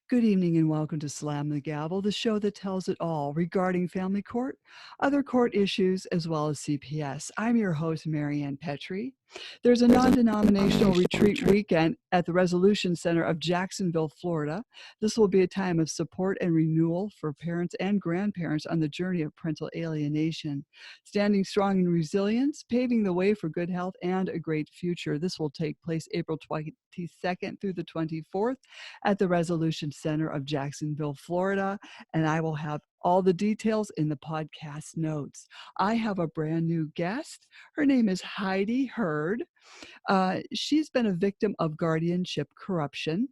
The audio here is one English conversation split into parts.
Good evening and welcome to Slam the Gavel, the show that tells it all regarding family court, other court issues, as well as CPS. I'm your host, Maryann Petri. There's a non-denominational retreat weekend at the Resolution Center of Jacksonville, Florida. This will be a time of support and renewal for parents and grandparents on the journey of parental alienation. Standing strong in resilience, paving the way for good health and a great future. This will take place April 22nd through the 24th at the Resolution Center of Jacksonville, Florida, and I will have all the details in the podcast notes. I have a brand new guest. Her name is Heidi Heard. She's been a victim of guardianship corruption,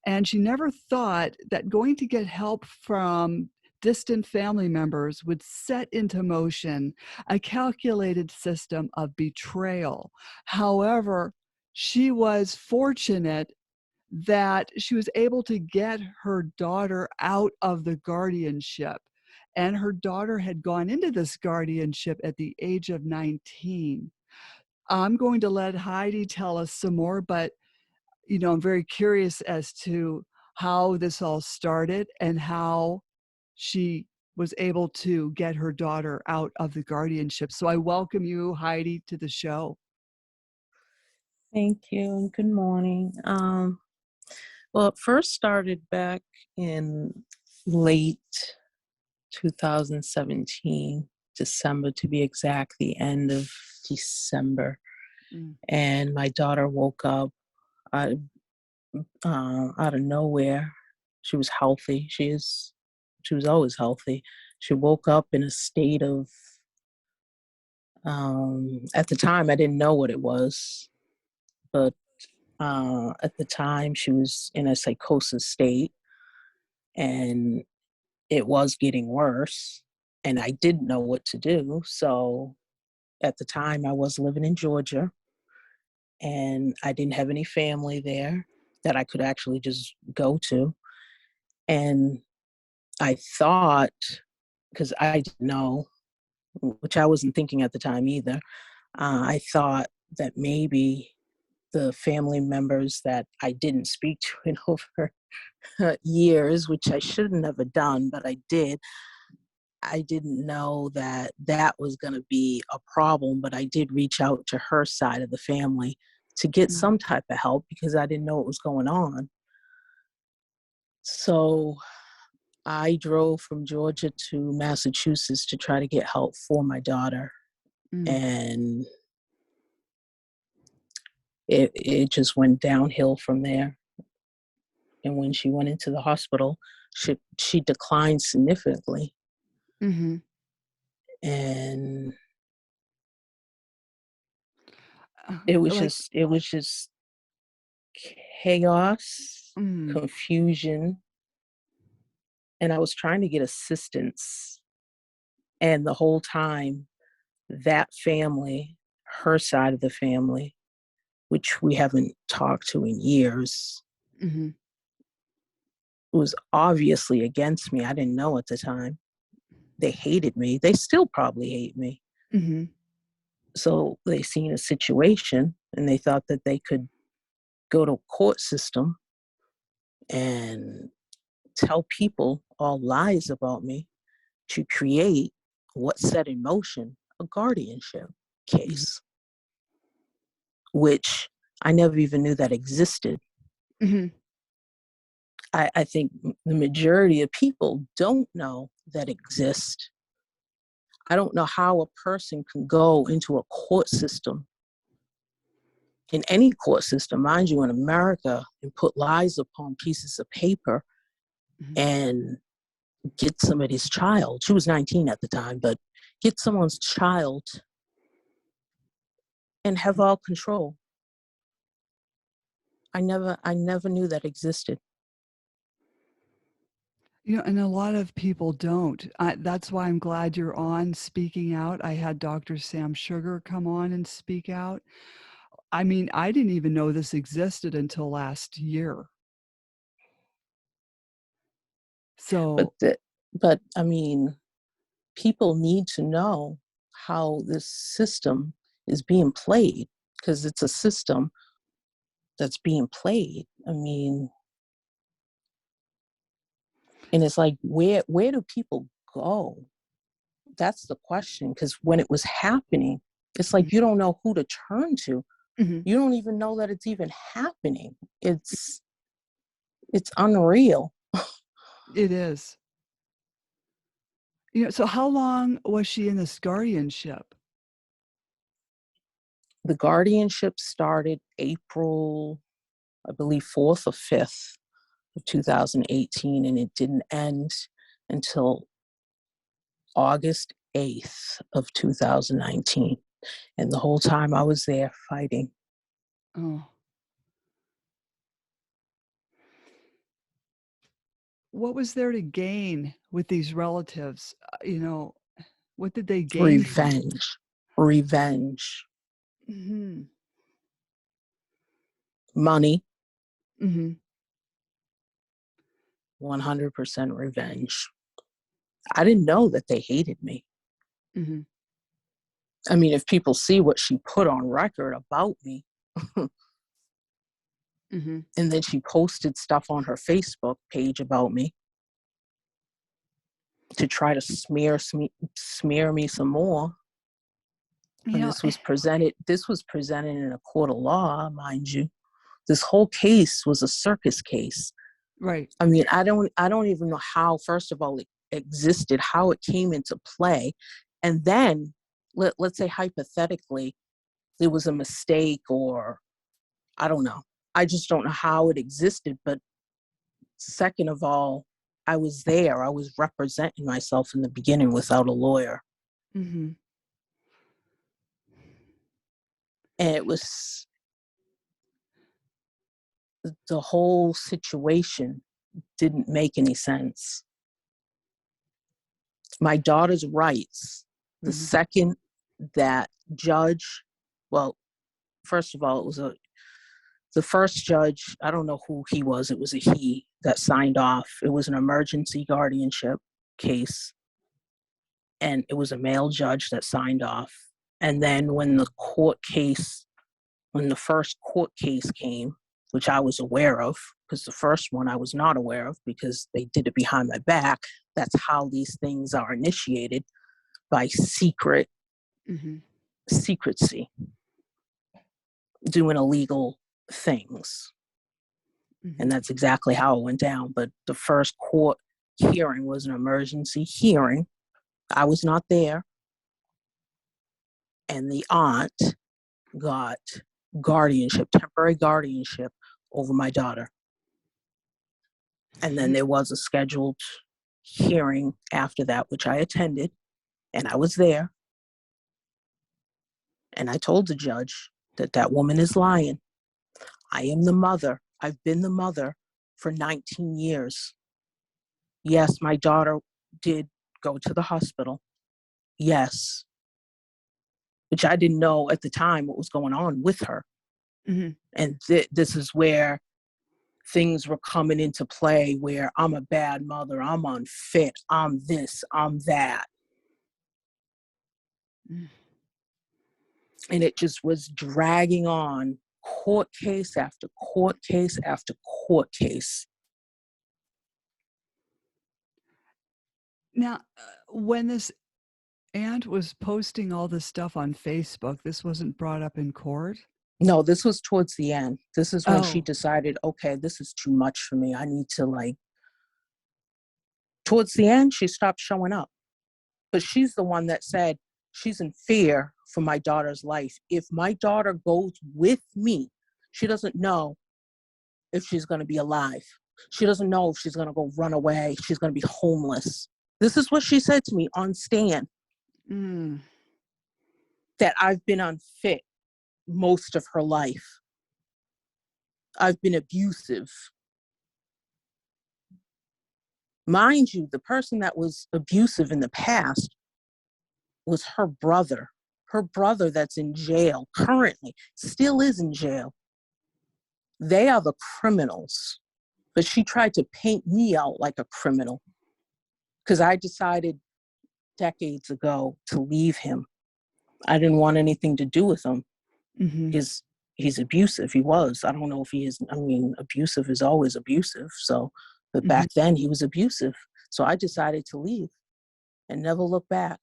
and she never thought that going to get help from distant family members would set into motion a calculated system of betrayal. However, she was fortunate that she was able to get her daughter out of the guardianship. And her daughter had gone into this guardianship at the age of 19. I'm going to let Heidi tell us some more, but I'm very curious as to how this all started and how she was able to get her daughter out of the guardianship. So I welcome you, Heidi, to the show. Thank you and good morning. Well, it first started back in late 2017, December to be exact, the end of December. And my daughter woke up out of nowhere. She was healthy. She was always healthy. She woke up in a state of, at the time, I didn't know what it was, but at the time she was in a psychosis state and it was getting worse and I didn't know what to do. So at the time I was living in Georgia and I didn't have any family there that I could actually just go to. And I thought, because I didn't know, which I wasn't thinking at the time either, I thought that maybe the family members that I didn't speak to in over years, which I shouldn't have done, but I did. I didn't know that that was going to be a problem, but I did reach out to her side of the family to get some type of help because I didn't know what was going on. So I drove from Georgia to Massachusetts to try to get help for my daughter. And it just went downhill from there. And when she went into the hospital, she declined significantly. And it was just chaos, confusion. And I was trying to get assistance. And the whole time, that family, her side of the family, which we haven't talked to in years, was obviously against me. I didn't know at the time. They hated me. They still probably hate me. So they seen a situation and they thought that they could go to a court system and tell people all lies about me to create what set in motion a guardianship case, which I never even knew that existed. I think the majority of people don't know that exist. I don't know how a person can go into a court system, in any court system, mind you, in America, and put lies upon pieces of paper and get somebody's child. She was 19 at the time, but get someone's child and have all control. I never knew that existed. And a lot of people don't. That's why I'm glad you're on speaking out. I had Dr. Sam Sugar come on and speak out. I mean, I didn't even know this existed until last year. So, but I mean, people need to know how this system is being played, because it's a system that's being played. I mean, And it's like, where do people go? That's the question. Because when it was happening, it's like you don't know who to turn to. Mm-hmm. You don't even know that it's even happening. It's unreal. It is. So how long was she in this guardianship? The guardianship started April, I believe, 4th or 5th of 2018, and it didn't end until August 8th of 2019. And the whole time I was there fighting. Oh. What was there to gain with these relatives? What did they gain from it? Revenge. Mm-hmm. Money. Mm-hmm. 100% revenge. I didn't know that they hated me. Mm-hmm. I mean, if people see what she put on record about me, Mm-hmm. and then she posted stuff on her Facebook page about me to try to smear me some more. And this was presented in a court of law, mind you. This whole case was a circus case. Right. I mean, I don't even know how, first of all, it existed, how it came into play. And then let's say hypothetically there was a mistake, or I don't know. I just don't know how it existed. But second of all, I was there. I was representing myself in the beginning without a lawyer. Mm-hmm. And it was, the whole situation didn't make any sense. My daughter's rights, the Mm-hmm. second that judge, well, first of all, it was the first judge, I don't know who he was, it was a he that signed off. It was an emergency guardianship case, and it was a male judge that signed off. And then when the first court case came, which I was aware of, because the first one I was not aware of because they did it behind my back. That's how these things are initiated, by secrecy, doing illegal things. Mm-hmm. And that's exactly how it went down. But the first court hearing was an emergency hearing. I was not there. And the aunt got temporary guardianship over my daughter. And then there was a scheduled hearing after that, which I attended, and I was there. And I told the judge that woman is lying. I am the mother. I've been the mother for 19 years. Yes, my daughter did go to the hospital. Yes. Which I didn't know at the time what was going on with her. Mm-hmm. And this is where things were coming into play, where I'm a bad mother, I'm unfit, I'm this, I'm that. Mm-hmm. And it just was dragging on, court case after court case after court case. Now, when this aunt was posting all this stuff on Facebook, this wasn't brought up in court? No, this was towards the end. This is when she Oh. decided, okay, this is too much for me. I need to towards the end, she stopped showing up. But she's the one that said she's in fear for my daughter's life. If my daughter goes with me, she doesn't know if she's going to be alive. She doesn't know if she's going to go run away. She's going to be homeless. This is what she said to me on stand. That I've been unfit most of her life. I've been abusive. Mind you, the person that was abusive in the past was her brother. Her brother that's in jail currently, still is in jail. They are the criminals. But she tried to paint me out like a criminal because I decided decades ago to leave him. I didn't want anything to do with him. He's abusive. He was. I don't know if he is. I mean, abusive is always abusive. So But Mhm. back then he was abusive. So I decided to leave and never look back.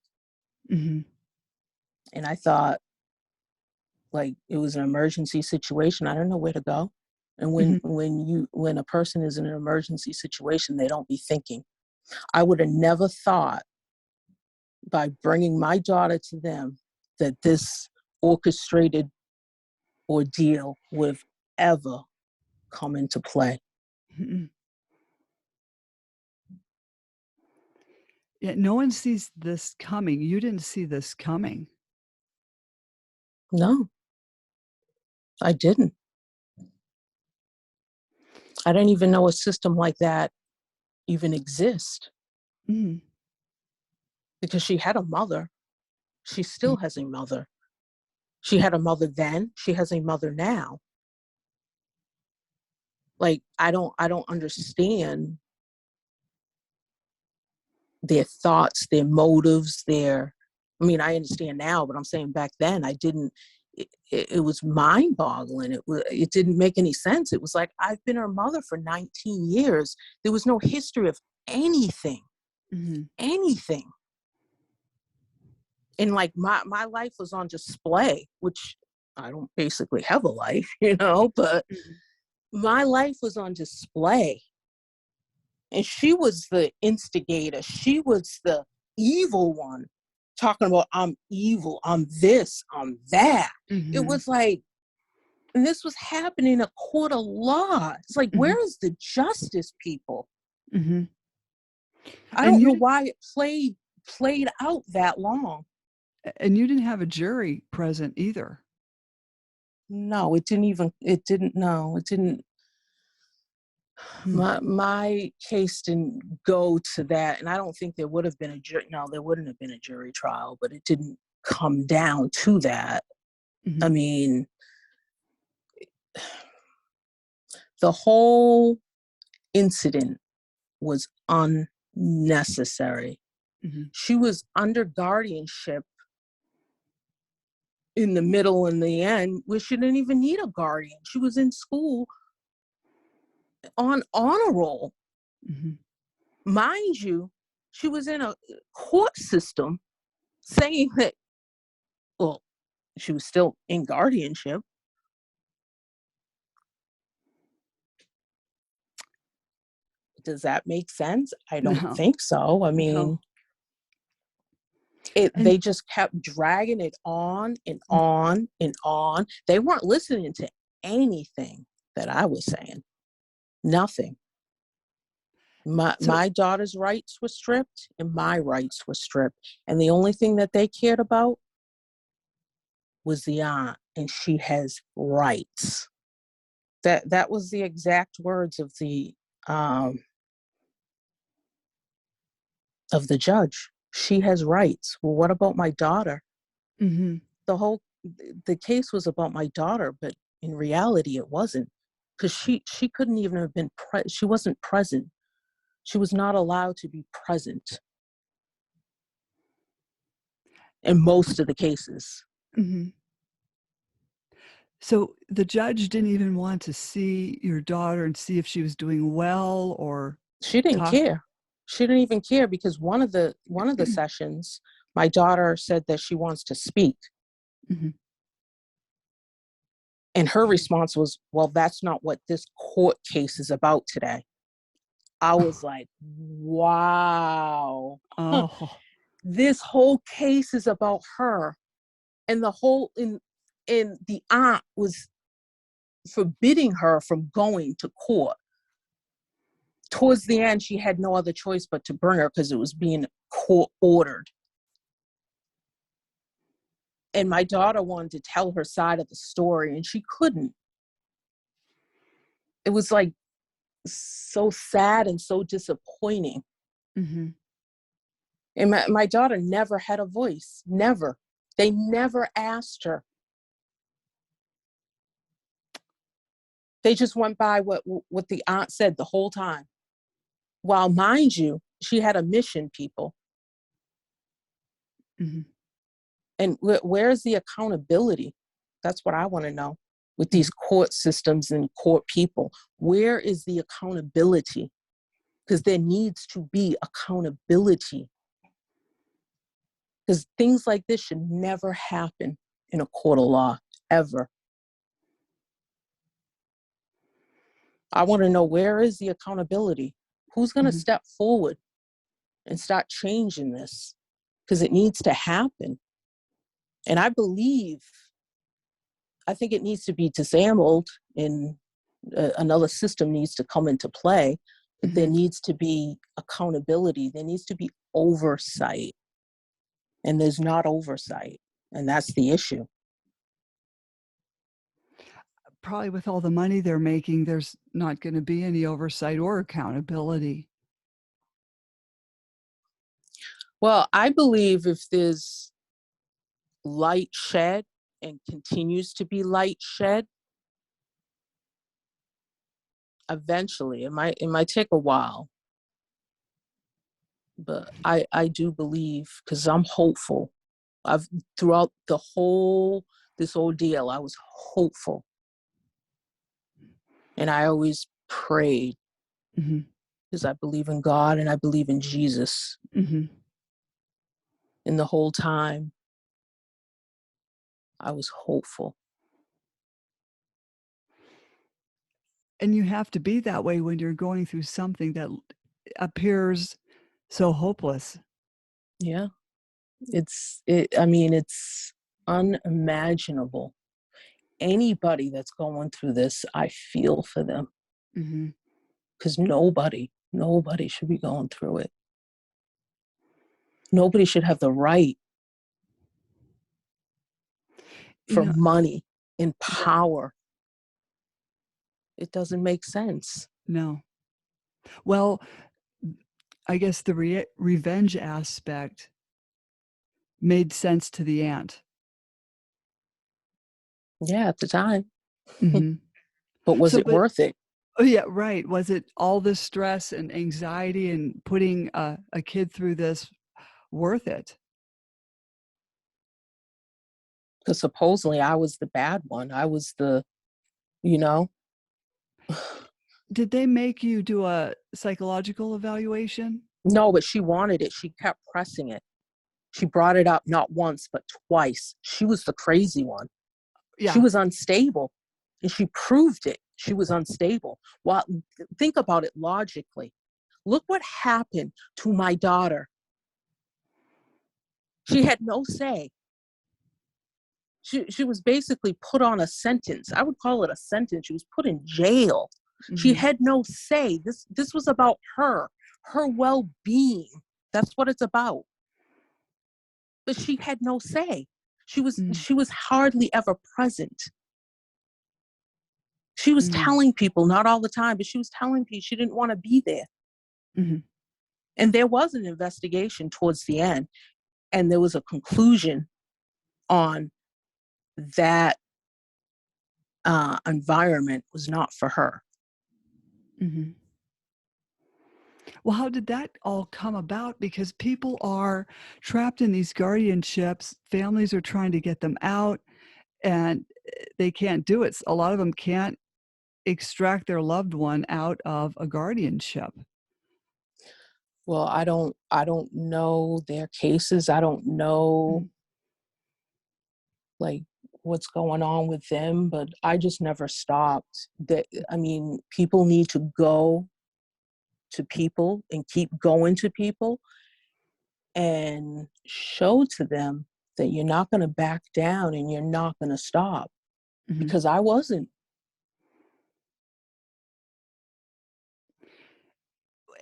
Mhm. And I thought, like, it was an emergency situation. I don't know where to go. And Mhm. when a person is in an emergency situation, they don't be thinking. I would have never thought by bringing my daughter to them that this orchestrated ordeal would have ever come into play. Mhm. Yeah, no one sees this coming. You didn't see this coming. No, I didn't. I didn't even know a system like that even exists, Mhm. because she had a mother. She Mhm. still has a mother. She had a mother then. She has a mother now. Like, I don't understand their thoughts, their motives, I mean, I understand now, but I'm saying back then I didn't. It was mind boggling. It didn't make any sense. It was like, I've been her mother for 19 years. There was no history of anything, Mhm. anything. And like my life was on display, which I don't basically have a life, but Mhm. my life was on display. And she was the instigator. She was the evil one, talking about, I'm evil, I'm this, I'm that. It Mhm. was like, and this was happening in a court of law. It's like, Mhm. where is the justice, people? Mhm. I And don't know you why it played out that long. you didn't have a jury present either. No, it didn't. Hmm. My case didn't go to that, and I don't think there would have been a jury. No, there wouldn't have been a jury trial, but it didn't come down to that. I Mhm. mean, the whole incident was unnecessary. Mhm. She was under guardianship in the middle and the end, where she didn't even need a guardian. She was in school on honor roll. Mhm. Mind you, she was in a court system saying that, well, she was still in guardianship. Does that make sense? I don't No. think so. I No. mean, And they just kept dragging it on and on and on. They weren't listening to anything that I was saying. Nothing. so My daughter's rights were stripped and my rights were stripped. And the only thing that they cared about was the aunt, and she has rights. That was the exact words um of the judge. She has rights. Well, what about my daughter? Mhm. The case was about my daughter, but in reality it wasn't, because she couldn't even have been she wasn't present. She was not allowed to be present in most of the cases. Mhm. So the judge didn't even want to see your daughter and see if she was doing well or She didn't talk. care. She didn't even care, because one of the sessions, my daughter said that she wants to speak, Mhm. and her response was, well, that's not what this court case is about today. I was like, wow. Oh. This whole case is about her. And the aunt was forbidding her from going to court. Towards the end, she had no other choice but to bring her, because it was being court ordered. And my daughter wanted to tell her side of the story, and she couldn't. It was like so sad and so disappointing. Mhm. And my daughter never had a voice. Never. They never asked her. They just went by what the aunt said the whole time. While, mind you, she had a mission, people. Mhm. And where's the accountability? That's what I want to know with Mhm. these court systems and court people. Where is the accountability? because there needs to be accountability. Because things like this should never happen in a court of law, ever. I want to know, where is the accountability? Who's going to step forward and start changing this? Because it needs to happen. And I think it needs to be disabled, and another system needs to come into play. But there needs to be accountability. There needs to be oversight. And there's not oversight. And that's the issue. Probably with all the money they're making, there's not going to be any oversight or accountability. Well, I believe if there's light shed and continues to be light shed, eventually, it might take a while. But I do believe, because I'm hopeful. Throughout this ordeal, I was hopeful. And I always prayed, because I believe in God and I believe in Jesus. And the whole time, I was hopeful. And you have to be that way when you're going through something that appears so hopeless. Yeah. It's unimaginable. Anybody that's going through this, I feel for them. Because nobody should be going through it. Nobody should have the right for money and power. It doesn't make sense. No. Well, I guess the revenge aspect made sense to the aunt. Yeah, at the time. But was it worth it? Oh, yeah, right. Was it all this stress and anxiety and putting a kid through this worth it? Because supposedly I was the bad one. I was the, Did they make you do a psychological evaluation? No, but she wanted it. She kept pressing it. She brought it up not once, but twice. She was the crazy one. Yeah. She was unstable, and she proved it. She was unstable. Well, think about it logically. Look what happened to my daughter. She had no say. She was basically put on a sentence. I would call it a sentence. She was put in jail. She had no say. This was about her well-being. That's what it's about. But she had no say. She was hardly ever present. She was telling people, not all the time, but she was telling people she didn't want to be there. And there was an investigation towards the end, and there was a conclusion on that environment was not for her. Well, how did that all come about? Because people are trapped in these guardianships. Families are trying to get them out, and they can't do it. A lot of them can't extract their loved one out of a guardianship. Well, I don't know their cases. I don't know like what's going on with them, but I just never stopped. People need to go to people and keep going to people and show to them that you're not going to back down and you're not going to stop, because I wasn't.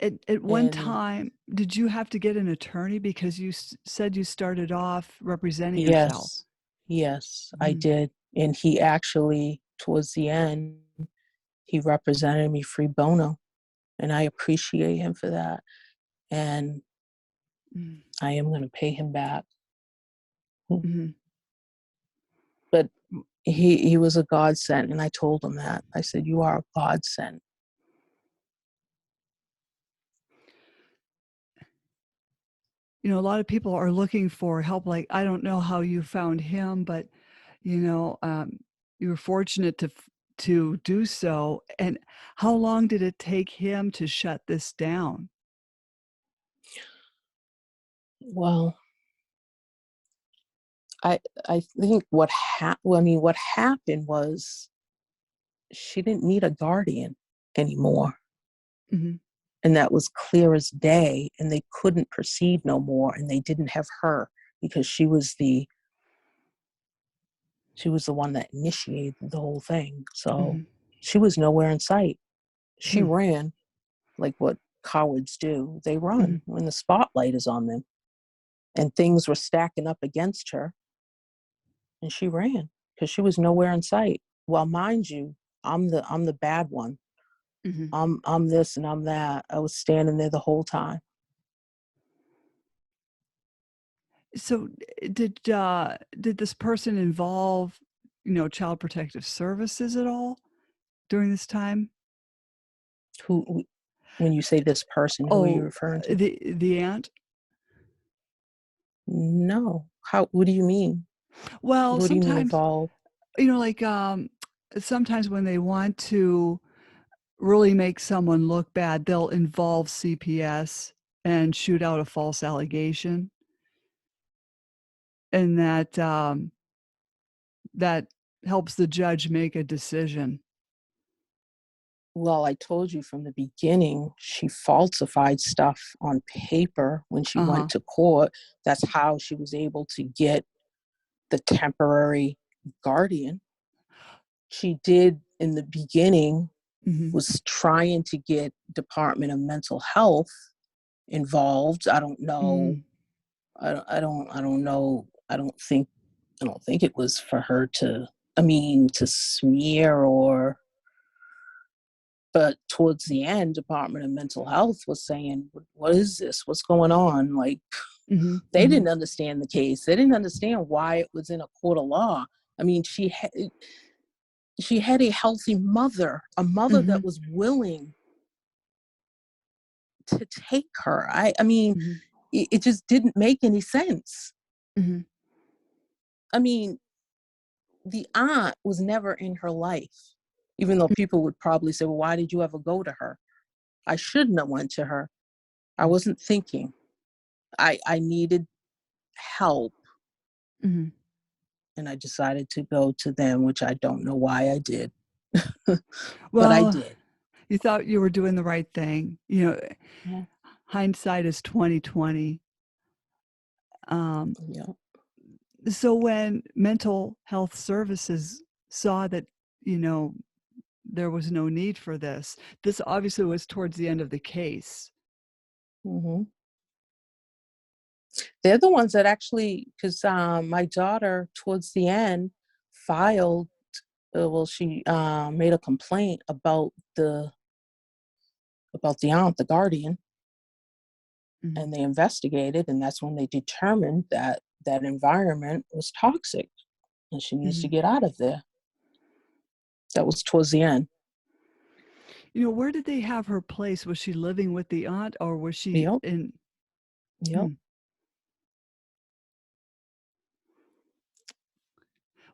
At one time, did you have to get an attorney because you said you started off representing yourself? Yes, I did. And he actually, towards the end, he represented me pro bono, and I appreciate him for that. And I am going to pay him back. But he was a godsend, and I told him that. I said, "You are a godsend." A lot of people are looking for help. Like, I don't know how you found him, but you were fortunate to to do so. And how long did it take him to shut this down? Well, I think what happened was she didn't need a guardian anymore. Mm-hmm. And that was clear as day, and they couldn't proceed no more, and they didn't have her because she was the one that initiated the whole thing. So Mm-hmm. she was nowhere in sight. She Hmm. ran like what cowards do. They Mm-hmm. run when the spotlight is on them, and things were stacking up against her, and she ran because she was nowhere in sight. Well, mind you, I'm the bad one. Mm-hmm. I'm this and I'm that. I was standing there the whole time. So did this person involve, Child Protective Services at all during this time? Who, when you say this person, who are you Oh, referring to? the aunt? No. How? What do you mean? Well, What do you mean sometimes, involved? like sometimes when they want to really make someone look bad, they'll involve CPS and shoot out a false allegation, and that helps the judge make a decision. Well, I told you from the beginning, she falsified stuff on paper when she went Uh-huh. to court. That's how she was able to get the temporary guardian. She did in the beginning Mm-hmm. was trying to get Department of Mental Health involved. I don't know. Mm-hmm. I don't know. I don't think it was for her to smear or, but towards the end, Department of Mental Health was saying, what is this? What's going on? Like, Mm-hmm. they Mm-hmm. didn't understand the case. They didn't understand why it was in a court of law. I mean, she had a healthy mother, a mother Mm-hmm. that was willing to take her. I mean, Mm-hmm. it just didn't make any sense. Mm-hmm. I mean, the aunt was never in her life, even though people would probably say, well, why did you ever go to her? I shouldn't have went to her. I wasn't thinking. I needed help, Mm-hmm. and I decided to go to them, which I don't know why I did. But I Well, did. you thought you were doing the right thing. Yeah. Hindsight is 2020. Um, Yeah. so when mental health services saw that, you know, there was no need for this, this obviously was towards the end of the case. Hmm. They're the ones that actually, because my daughter, towards the end, filed. She made a complaint about the aunt, the guardian, Mm-hmm. and they investigated, and that's when they determined that that environment was toxic, and she needs to Mm-hmm. get out of there. That was towards the end. Where did they have her place? Was she living with the aunt or was she Yep. in? Yep. Hmm.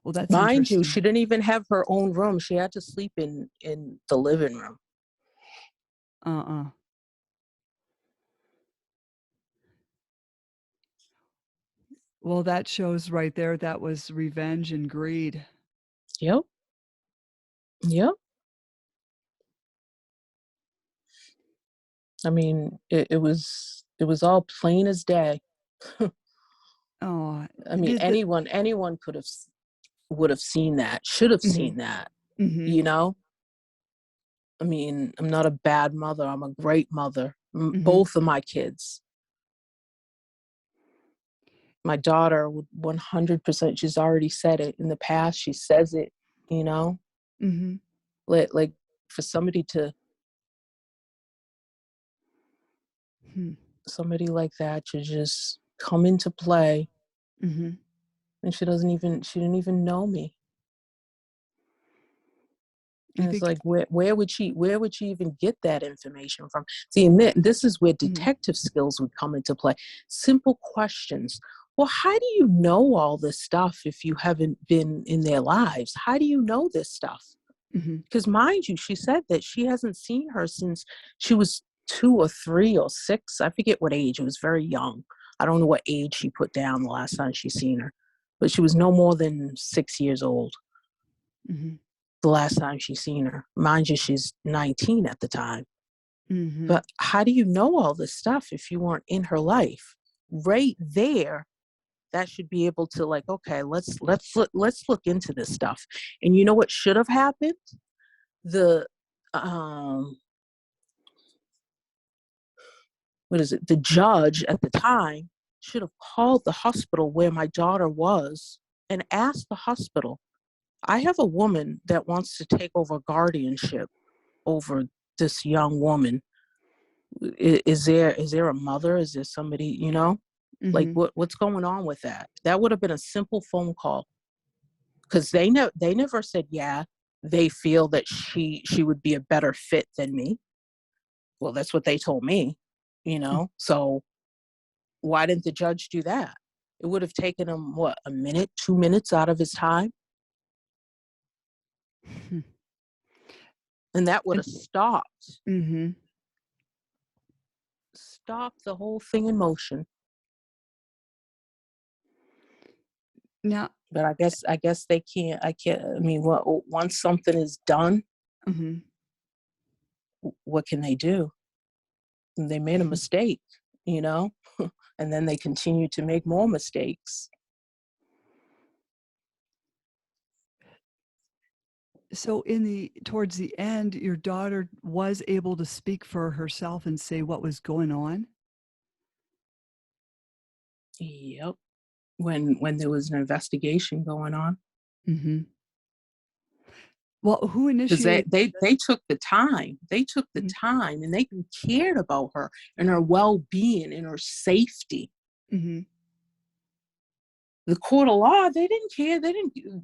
Well, that's Mind you, interesting. she didn't even have her own room. She had to sleep in the living room. Uh-uh. Well, that shows right there that was revenge and greed. Yep. Yep. I mean, it was all plain as day. Oh, I mean, did the anyone would have seen that, should have mhm, seen that, mhm, you know? I mean, I'm not a bad mother. I'm a great mother. mhm, Both of my kids. My daughter would 100%, she's already said it in the past. She says it, you know, mhm, like for hmm, somebody like that to just come into play, mhm. and she didn't even know me. I And it's think like, where would she even get that information from? See, and this is where mhm, detective skills would come into play. Simple questions. Well, how do you know all this stuff if you haven't been in their lives? How do you know this stuff? Mm-hmm. Because mind you, she said that she hasn't seen her since she was 2 or 3 or 6. I forget what age. It was very young. I don't know what age she put down the last time she seen her, but she was no more than 6 years old Mm-hmm. the last time she seen her. Mind you, she's 19 at the time. Mm-hmm. But how do you know all this stuff if you weren't in her life? Right there, that should be able to, like, okay, let's look into this stuff. And you know what should have happened? The what is it? The judge at the time should have called the hospital where my daughter was and asked the hospital, I have a woman that wants to take over guardianship over this young woman. Is there a mother? Is there somebody, like Mm-hmm. what's going on with that? That would have been a simple phone call, because they never said, yeah, they feel that she would be a better fit than me. Well, that's what they told me, so why didn't the judge do that? It would have taken him, what, a minute, 2 minutes out of his time, Mm-hmm. and that would have Mm-hmm. stopped the whole thing in motion. Now, But I guess they can't. I can't. I mean, once something is done, mm-hmm. what can they do? They made a mistake, you know, and then they continue to make more mistakes. So towards the end, your daughter was able to speak for herself and say what was going on. Yep. When there was an investigation going on, Mm-hmm. Well, who because initiated? they took the time. They took the Mm-hmm. time, and they cared about her and her well-being and her safety. Mm-hmm. The court of law, they didn't care. They didn't.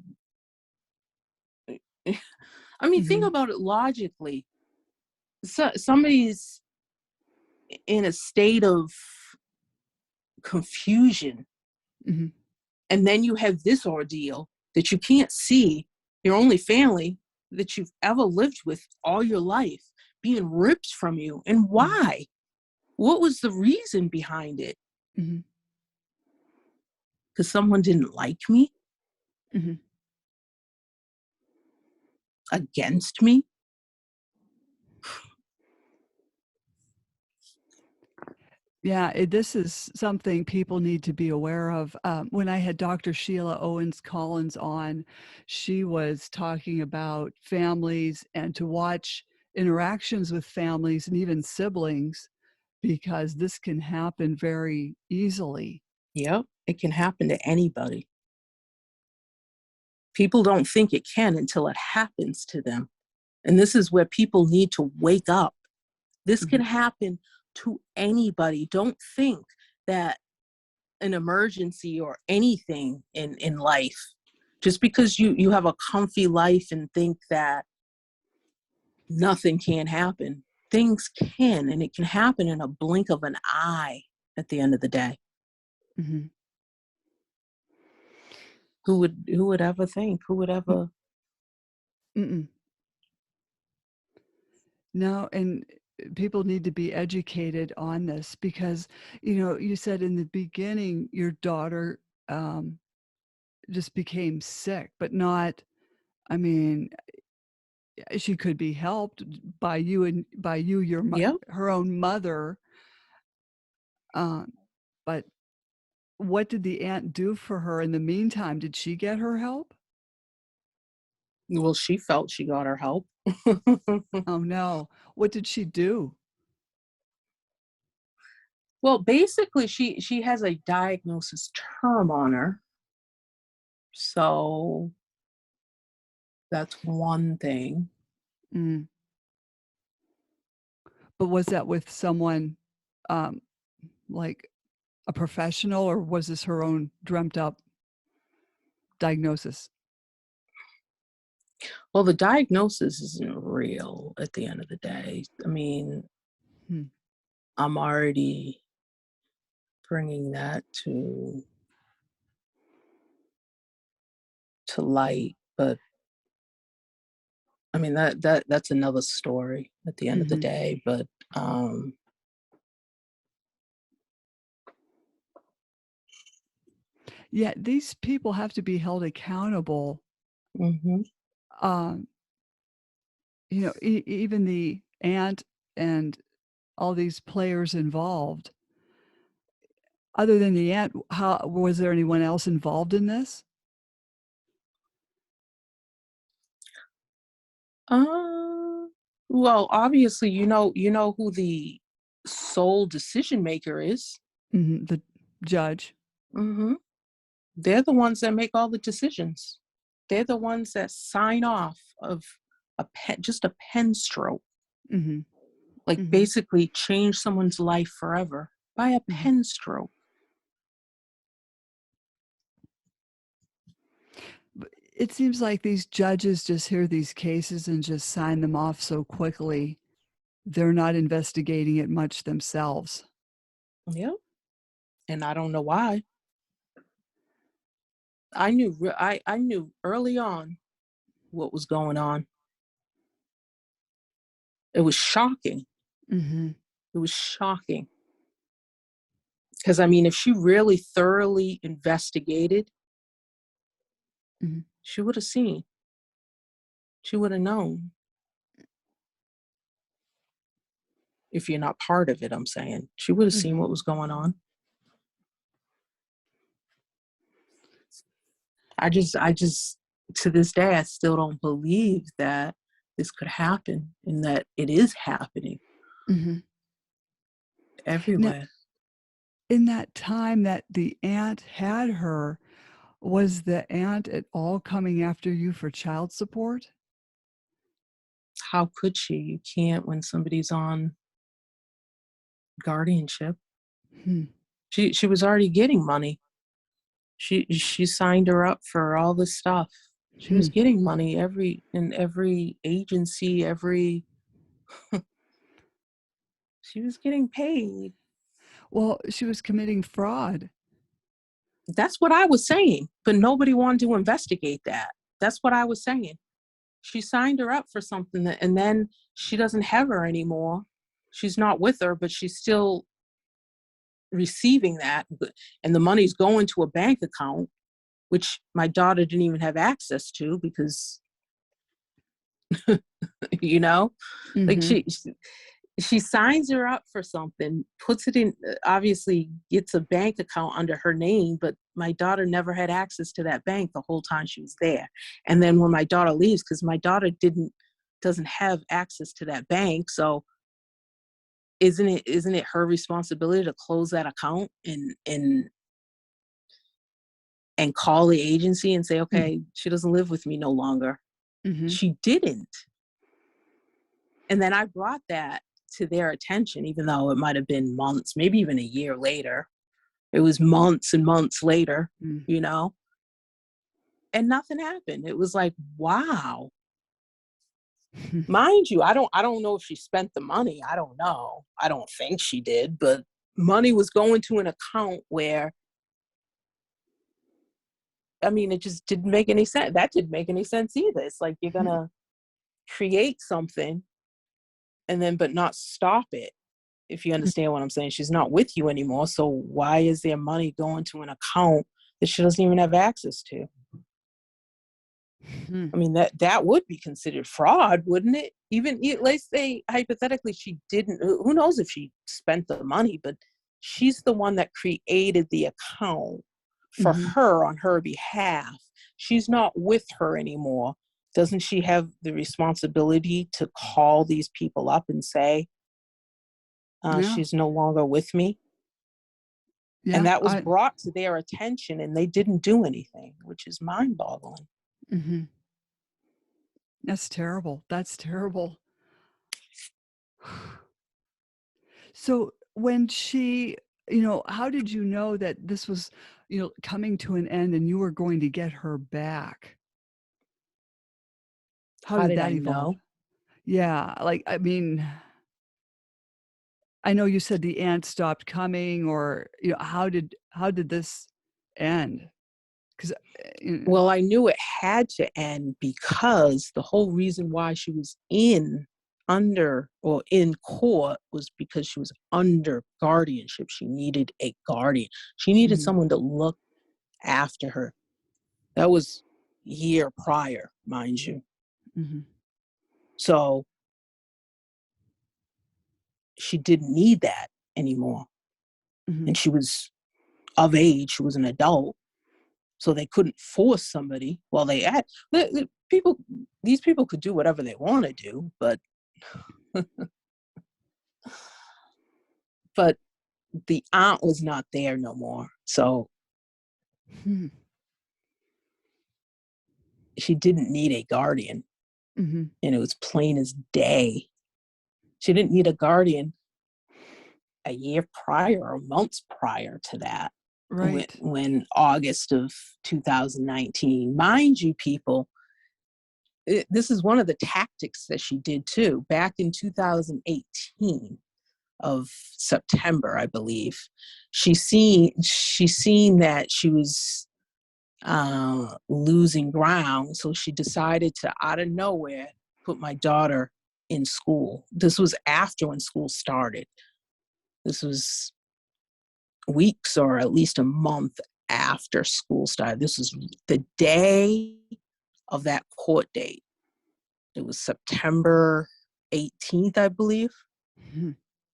I mean, think Mm-hmm. about it logically. Somebody's in a state of confusion, Mm-hmm. and then you have this ordeal that you can't see your only family that you've ever lived with all your life being ripped from you. And why? What was the reason behind it? Mm-hmm. Because someone didn't like me? Mm-hmm. Against me? Yeah, this is something people need to be aware of. When I had Dr. Sheila Owens Collins on, she was talking about families and to watch interactions with families and even siblings because this can happen very easily. Yep, it can happen to anybody. People don't think it can until it happens to them. And this is where people need to wake up. This Mm-hmm. can happen to anybody. Don't think that an emergency or anything in life, just because you have a comfy life and think that nothing can happen. Things can, and it can happen in a blink of an eye at the end of the day. Mm-hmm. Who would ever think? Who would ever? Mm-mm. No, and people need to be educated on this because, you said in the beginning your daughter just became sick, but not, I mean, she could be helped by you and by you, Yep. her own mother. But what did the aunt do for her in the meantime? Did she get her help? Well, she felt she got her help. Oh no. What did she do? Well, basically, she has a diagnosis term on her, so that's one thing. Mm. But was that with someone um, like a professional, or was this her own dreamt up diagnosis? Well, the diagnosis isn't real at the end of the day. I mean, Hmm. I'm already bringing that to light, but I mean, that's another story at the end of the Mm-hmm. day, but Yeah, these people have to be held accountable. mhm. Um, even the aunt and all these players involved. Other than the aunt, how was there anyone else involved in this? Uh, well, obviously, you know who the sole decision maker is. Mhm, the judge. Hmm. They're the ones that make all the decisions. They're the ones that sign off of just a pen stroke, Mhm, like mhm, basically change someone's life forever by a mhm. pen stroke. But it seems like these judges just hear these cases and just sign them off so quickly. They're not investigating it much themselves. Yep. And I don't know why. I knew early on what was going on. It was shocking. Mhm, It was shocking. Because I mean, if she really thoroughly investigated, mhm, she would have seen. She would have known. If you're not part of it, I'm saying. She would have seen mhm, what was going on. I just to this day I still don't believe that this could happen and that it is happening mhm. Now, everywhere. in that time that the aunt had her, was the aunt at all coming after you for child support? How could she? You can't when somebody's on guardianship. Hmm. She was already getting money. She signed her up for all this stuff. She Hmm. was getting money every agency, every she was getting paid. Well, she was committing fraud. That's what I was saying, but nobody wanted to investigate that. That's what I was saying. She signed her up for something and then she doesn't have her anymore. She's not with her, but she's still receiving that. And the money's going to a bank account, which my daughter didn't even have access to because, you know, like Mhm. she signs her up for something, puts it in, obviously gets a bank account under her name, but my daughter never had access to that bank the whole time she was there. And then when my daughter leaves, because my daughter doesn't have access to that bank, so isn't it her responsibility to close that account and call the agency and say, Mm. okay, she doesn't live with me no longer. Mhm. She didn't. And then I brought that to their attention, even though it might have been months, maybe even a year later. It was months and months later, Mm. you know, and nothing happened. It was like, wow. Mind you, I don't know if she spent the money. I don't know. I don't think she did, but money was going to an account where, I mean, it just didn't make any sense. That didn't make any sense either. It's like you're gonna create something and then but not stop it, if you understand what I'm saying. She's not with you anymore. So why is there money going to an account that she doesn't even have access to? Hmm. I mean, that would be considered fraud, wouldn't it? Even let's say hypothetically she didn't. Who knows if she spent the money? But she's the one that created the account for Mhm. her on her behalf. She's not with her anymore. Doesn't she have the responsibility to call these people up and say Yeah. she's no longer with me? And Yeah. that was brought to their attention, and they didn't do anything, which is mind-boggling. Mhm. That's terrible. That's terrible. So when she, how did you know that this was, coming to an end and you were going to get her back? How How did did that I evolve? know? Yeah, like, I mean, I know you said the aunt stopped coming or, how did this end? Because, Well, I knew it had to end because the whole reason why she was in court was because she was under guardianship. She needed a guardian. She needed someone to look after her. That was year prior, mind you. So she didn't need that anymore. And she was of age. She was an adult. So they couldn't force somebody. Well, these people could do whatever they want to do, but but the aunt was not there no more. So she didn't need a guardian. And it was plain as day. She didn't need a guardian a year prior or months prior to that. right. When August of 2019, mind you, people, this is one of the tactics that she did too. Back in 2018 of September, I believe, she seen that she was losing ground, so she decided to, out of nowhere, put my daughter in school. This was after when school started. This was weeks or at least a month after school started. This was the day of that court date. It was September 18th, I believe.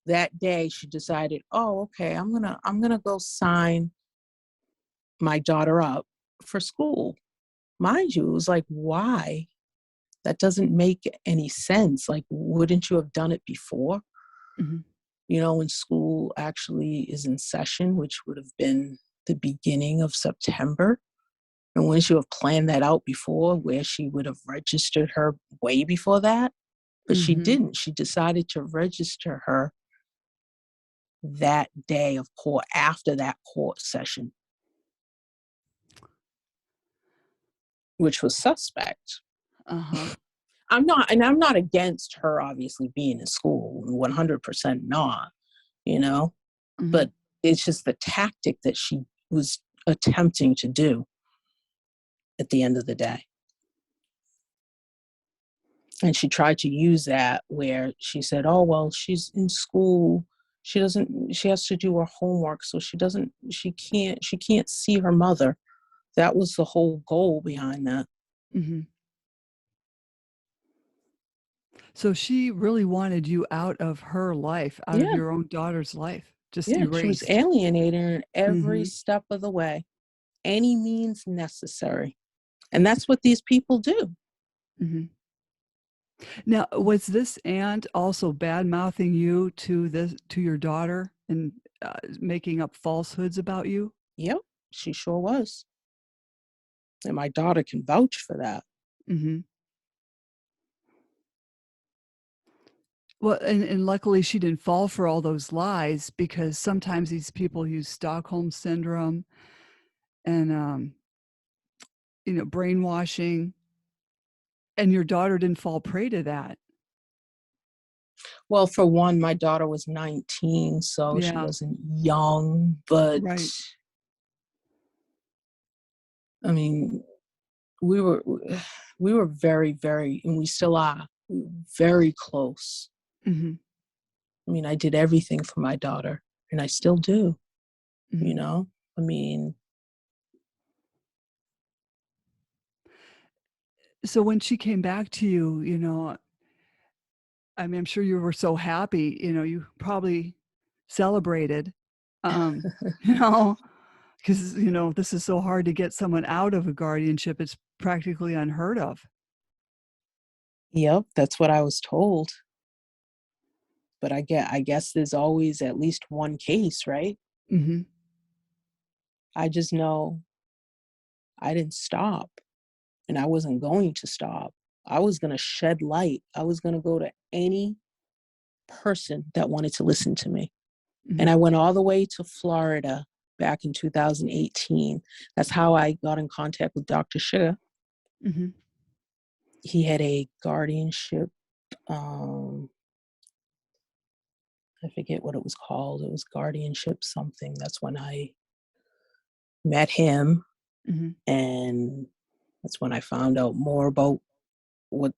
That day she decided, oh, okay, I'm gonna go sign my daughter up for school. Mind you, it was like, why? That doesn't make any sense. Like, wouldn't you have done it before? When school actually is in session, which would have been the beginning of September. And wouldn't you have planned that out before, where she would have registered her way before that? But she didn't. She decided to register her that day of court, after that court session, which was suspect. I'm not against her obviously being in school, 100% not, but it's just the tactic that she was attempting to do at the end of the day. And she tried to use that where she said, oh, well, she's in school. She has to do her homework. So she can't see her mother. That was the whole goal behind that. So she really wanted you out of her life, out of your own daughter's life, just erased. She was alienating her every step of the way, any means necessary. And that's what these people do. Now, was this aunt also bad-mouthing you to your daughter and making up falsehoods about you? Yep, she sure was. And my daughter can vouch for that. Well, and luckily she didn't fall for all those lies, because sometimes these people use Stockholm syndrome and, brainwashing, and your daughter didn't fall prey to that. Well, for one, my daughter was 19, so she wasn't young, but right. I mean, we were very, very, and we still are very close. I mean, I did everything for my daughter, and I still do, I mean. So when she came back to you, I mean, I'm sure you were so happy, you probably celebrated, because, this is so hard to get someone out of a guardianship. It's practically unheard of. Yep, that's what I was told. But I guess there's always at least one case, right? I just know I didn't stop, and I wasn't going to stop. I was going to shed light. I was going to go to any person that wanted to listen to me. And I went all the way to Florida back in 2018. That's how I got in contact with Dr. Sugar. He had a guardianship. I forget what it was called. It was Guardianship something. That's when I met him. Mhm. And that's when I found out more about what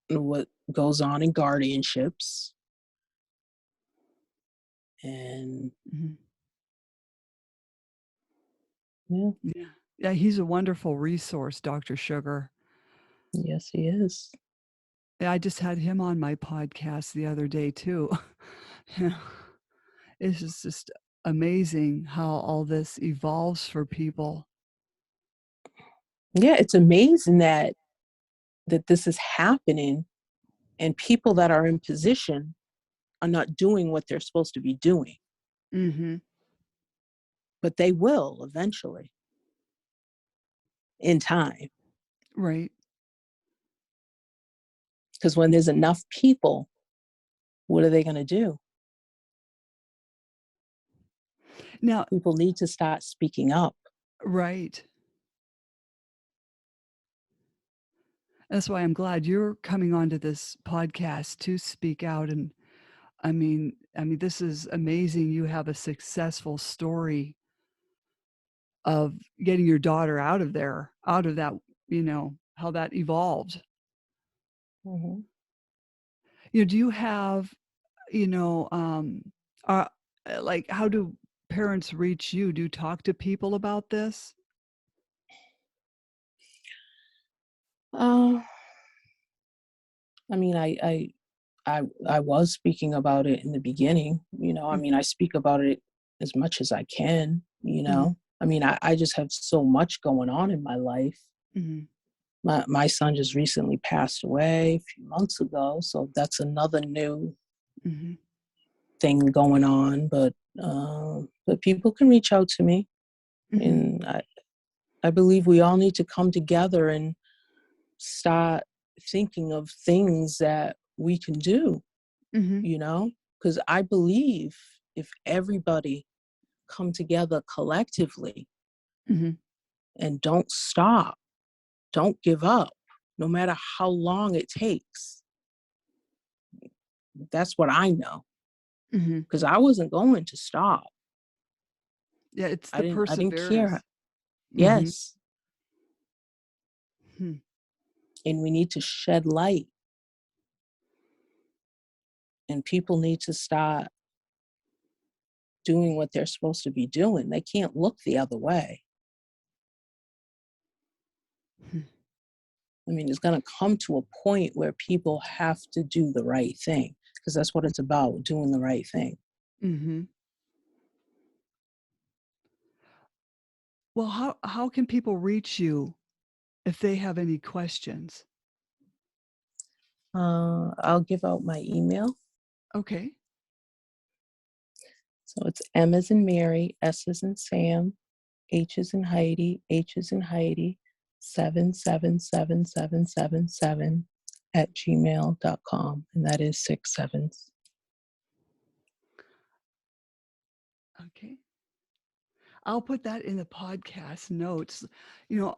goes on in guardianships. And Mhm. yeah, Yeah. Yeah, he's a wonderful resource, Dr. Sugar. yes, he is. Yeah, I just had him on my podcast the other day too. Yeah. It's just amazing how all this evolves for people. Yeah, it's amazing that this is happening, and people that are in position are not doing what they're supposed to be doing. Mhm. But they will eventually, in time. Right. Because when there's enough people, what are they going to do? Now, People need to start speaking up. right. That's why I'm glad you're coming onto this podcast to speak out. And I mean, this is amazing. You have a successful story of getting your daughter out of there, out of that, how that evolved. Mhm. Do you have, you know, uh, like, how do parents reach you? Do you talk to people about this? Uh, I mean, I was speaking about it in the beginning. I Mm, mean, I speak about it as much as I can. mhm, I mean, I just have so much going on in my life. mhm, My son just recently passed away a few months ago, so that's another new mhm, thing going on. But people can reach out to me, mhm, and I believe we all need to come together and start thinking of things that we can do, mhm, you know? Because I believe if everybody come together collectively mhm, and don't stop, don't give up, no matter how long it takes. That's what I know. mhm. Because I wasn't going to stop. Yeah, it's the I didn't care. perseverance. Mhm, Yes. hmm, And we need to shed light, and people need to start doing what they're supposed to be doing. They can't look the other way. hmm, I mean, it's going to come to a point where people have to do the right thing, because that's what it's about, doing the right thing. mhm. Well, how can people reach you if they have any questions? I'll give out my email. Okay. So it's M as in Mary, S as in Sam, H as in Heidi, H as in Heidi, 777777 at gmail.com. And that is 6 7s. Okay. I'll put that in the podcast notes.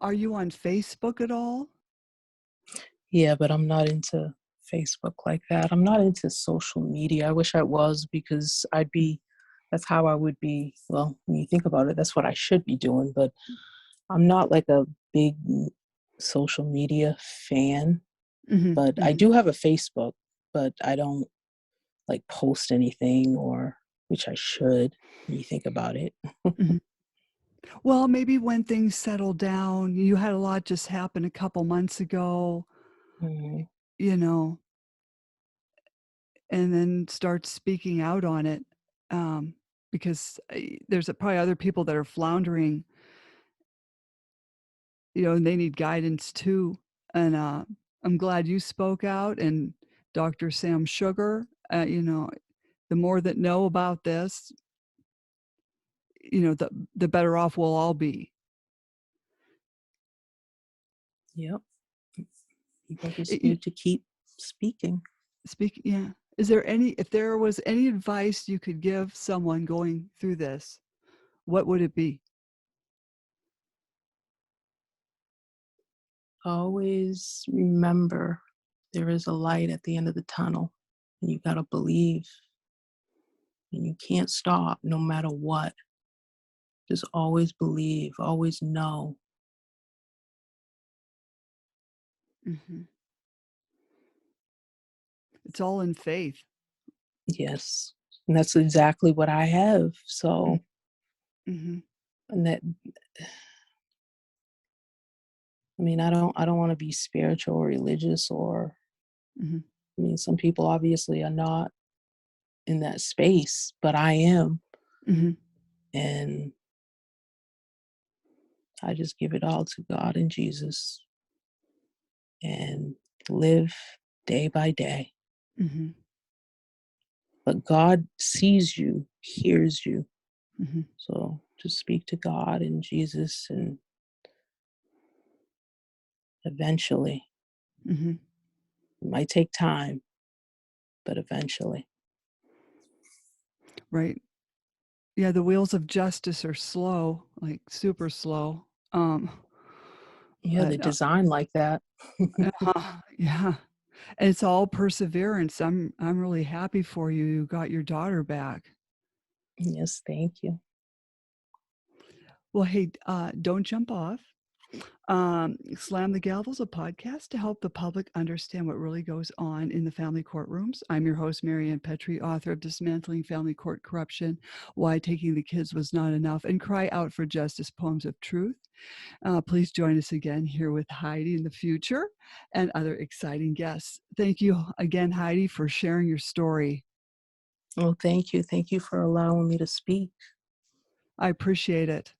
Are you on Facebook at all? Yeah, but I'm not into Facebook like that. I'm not into social media. I wish I was, because that's how I would be. Well, when you think about it, that's what I should be doing, but I'm not like a big social media fan. Mhm, But I mhm, do have a Facebook, but I don't like post anything, or which I should when you think about it. mhm. Well, maybe when things settle down, you had a lot just happen a couple months ago, Mhm. you know, and then start speaking out on it, because, there's probably other people that are floundering, and they need guidance too, and, I'm glad you spoke out, and Dr. Sam Sugar, the more that know about this, the better off we'll all be. Yep. People just Y need to keep speaking. Yeah. If there was any advice you could give someone going through this, what would it be? Always remember there is a light at the end of the tunnel, and you got to believe, and you can't stop no matter what. Just always believe, always know Mhm. It's all in faith. Yes. And that's exactly what I have. Mm. So, Mhm. and that, I mean, I don't want to be spiritual or religious or, Mhm. I mean, some people obviously are not in that space, but I am. Mhm. And I just give it all to God and Jesus and live day by day. Mhm. But God sees you, hears you. Mhm. So just speak to God and Jesus, and eventually, Mhm. it might take time, but eventually. Right. Yeah, the wheels of justice are slow, like super slow. Um, Yeah, they're but designed like that. yeah, and it's all perseverance. I'm really happy for you. You got your daughter back. Yes, thank you. Well, hey, don't jump off. Slam the Gavel's a podcast to help the public understand what really goes on in the family courtrooms. I'm your host, Maryann Petri, author of Dismantling Family Court Corruption, Why Taking the Kids Was Not Enough, and Cry Out for Justice, Poems of Truth. Please join us again here with Heidi in the future and other exciting guests. Thank you again, Heidi, for sharing your story. Well, thank you. Thank you for allowing me to speak. I appreciate it.